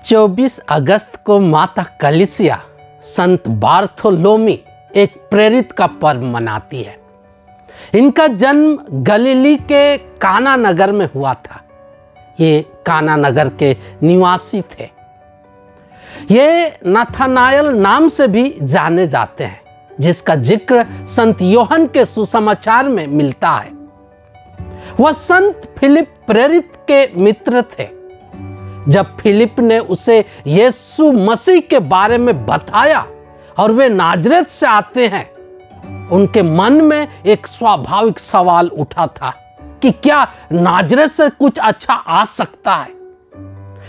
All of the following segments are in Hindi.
24 अगस्त को माता कलीसिया संत बार्थोलोमी एक प्रेरित का पर्व मनाती है। इनका जन्म गलीली के काना नगर में हुआ था। ये काना नगर के निवासी थे। ये नाथानायल नाम से भी जाने जाते हैं, जिसका जिक्र संत योहन के सुसमाचार में मिलता है। वह संत फिलिप प्रेरित के मित्र थे। जब फिलिप ने उसे यीशु मसीह के बारे में बताया और वे नाजरेत से आते हैं, उनके मन में एक स्वाभाविक सवाल उठा था कि क्या नाजरेत से कुछ अच्छा आ सकता है।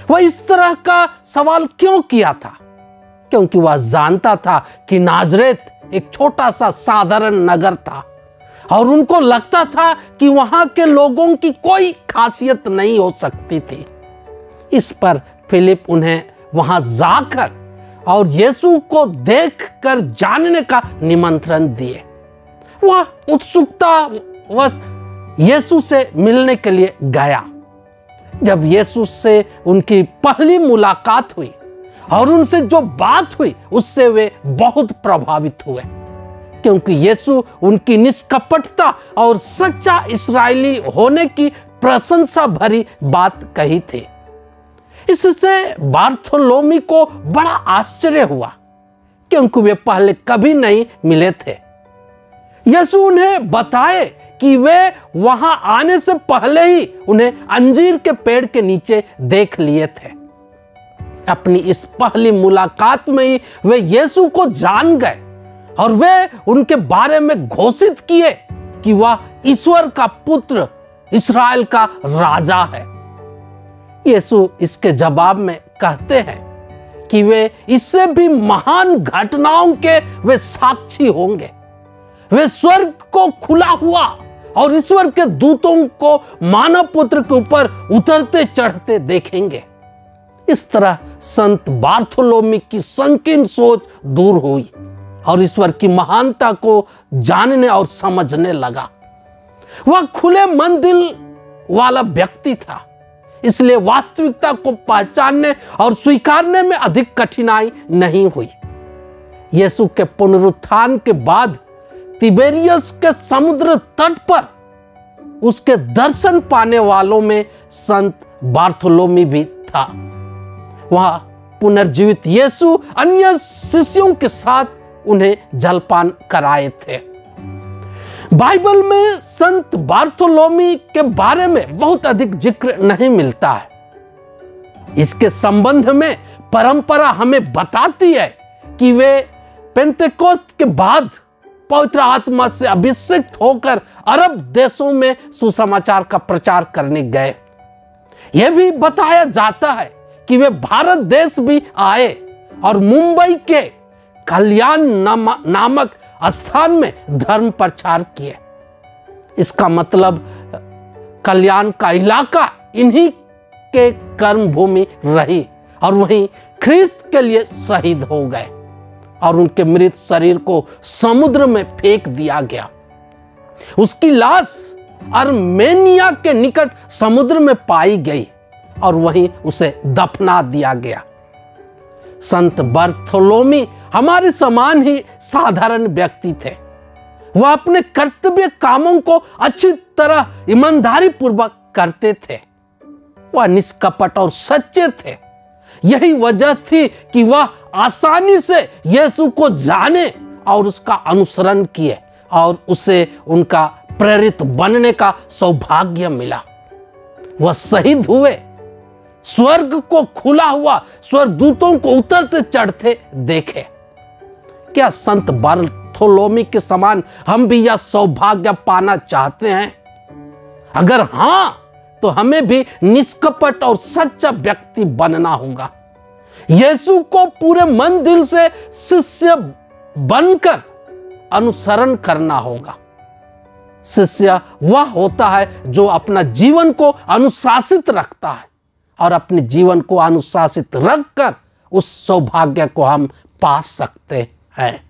वह इस तरह का सवाल क्यों किया था? क्योंकि वह जानता था कि नाजरेत एक छोटा सा साधारण नगर था और उनको लगता था कि वहां के लोगों की कोई खासियत नहीं हो सकती थी। इस पर फिलिप उन्हें वहां जाकर और यीशु को देखकर जानने का निमंत्रण दिए। वह उत्सुकतावश यीशु से मिलने के लिए गया। जब यीशु से उनकी पहली मुलाकात हुई और उनसे जो बात हुई, उससे वे बहुत प्रभावित हुए, क्योंकि यीशु उनकी निष्कपटता और सच्चा इस्राएली होने की प्रशंसा भरी बात कही थी। इससे बार्थोलोमी को बड़ा आश्चर्य हुआ, क्योंकि वे पहले कभी नहीं मिले थे। यीशु उन्हें बताए कि वे वहां आने से पहले ही उन्हें अंजीर के पेड़ के नीचे देख लिए थे। अपनी इस पहली मुलाकात में ही वे यीशु को जान गए और वे उनके बारे में घोषित किए कि वह ईश्वर का पुत्र, इस्राएल का राजा है। यीशु इसके जवाब में कहते हैं कि वे इससे भी महान घटनाओं के वे साक्षी होंगे। वे स्वर्ग को खुला हुआ और ईश्वर के दूतों को मानव पुत्र के ऊपर उतरते चढ़ते देखेंगे। इस तरह संत बार्थोलोमी की संकीर्ण सोच दूर हुई और ईश्वर की महानता को जानने और समझने लगा। वह खुले मन दिल वाला व्यक्ति था, इसलिए वास्तविकता को पहचानने और स्वीकारने में अधिक कठिनाई नहीं हुई। यीशु के पुनरुत्थान के बाद तिबेरियस के समुद्र तट पर उसके दर्शन पाने वालों में संत बार्थोलोमी भी था। वह पुनर्जीवित यीशु अन्य शिष्यों के साथ उन्हें जलपान कराए थे। बाइबल में संत बार्थोलोमी के बारे में बहुत अधिक जिक्र नहीं मिलता है। इसके संबंध में परंपरा हमें बताती है कि वे पेंतेकोस्त के बाद पवित्र आत्मा से अभिषेक होकर अरब देशों में सुसमाचार का प्रचार करने गए। यह भी बताया जाता है कि वे भारत देश भी आए और मुंबई के कल्याण नामक स्थान में धर्म प्रचार किए। इसका मतलब कल्याण का इलाका इन्हीं के कर्म भूमि रही और वहीं ख्रिस्त के लिए शहीद हो गए और उनके मृत शरीर को समुद्र में फेंक दिया गया। उसकी लाश अर्मेनिया के निकट समुद्र में पाई गई और वहीं उसे दफना दिया गया। संत बार्थोलोमी हमारे समान ही साधारण व्यक्ति थे। वह अपने कर्तव्य कामों को अच्छी तरह ईमानदारी पूर्वक करते थे। वह निष्कपट और सच्चे थे। यही वजह थी कि वह आसानी से यीशु को जाने और उसका अनुसरण किए और उसे उनका प्रेरित बनने का सौभाग्य मिला। वह शहीद हुए, स्वर्ग को खुला हुआ, स्वर्गदूतों को उतरते चढ़ते देखे। क्या संत बार्थोलोमी के समान हम भी यह सौभाग्य पाना चाहते हैं? अगर हां, तो हमें भी निष्कपट और सच्चा व्यक्ति बनना होगा। यीशु को पूरे मन दिल से शिष्य बनकर अनुसरण करना होगा। शिष्य वह होता है जो अपना जीवन को अनुशासित रखता है और अपने जीवन को अनुशासित रखकर उस सौभाग्य को हम पा सकते हैं।